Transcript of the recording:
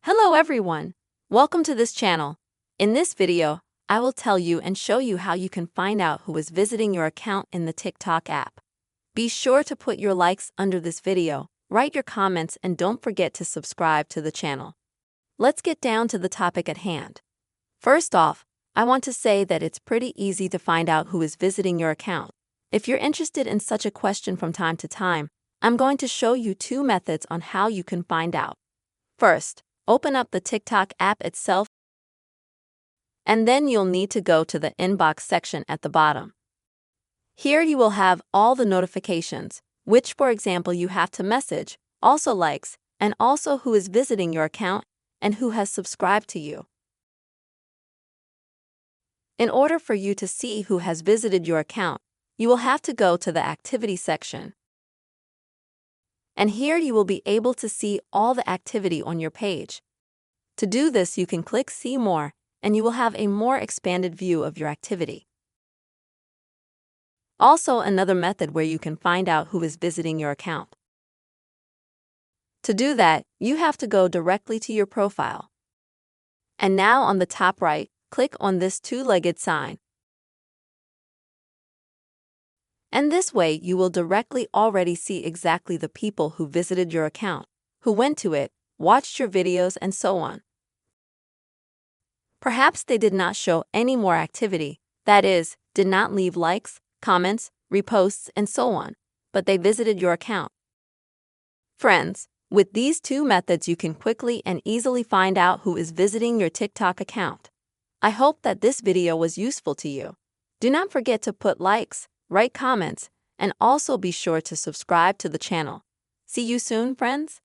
Hello everyone! Welcome to this channel. In this video, I will tell you and show you how you can find out who is visiting your account in the TikTok app. Be sure to put your likes under this video, write your comments, and don't forget to subscribe to the channel. Let's get down to the topic at hand. First off, I want to say that it's pretty easy to find out who is visiting your account. If you're interested in such a question from time to time, I'm going to show you two methods on how you can find out. First, open up the TikTok app itself, and then you'll need to go to the inbox section at the bottom. Here you will have all the notifications, which for example you have to message, also likes, and also who is visiting your account and who has subscribed to you. In order for you to see who has visited your account, you will have to go to the activity section. And here you will be able to see all the activity on your page. To do this, you can click See More, and you will have a more expanded view of your activity. Also, another method where you can find out who is visiting your account. To do that, you have to go directly to your profile. And now on the top right, click on this two-legged sign. And this way, you will directly already see exactly the people who visited your account, who went to it, watched your videos, and so on. Perhaps they did not show any more activity, that is, did not leave likes, comments, reposts, and so on, but they visited your account. Friends, with these two methods, you can quickly and easily find out who is visiting your TikTok account. I hope that this video was useful to you. Do not forget to put likes, write comments, and also be sure to subscribe to the channel. See you soon, friends.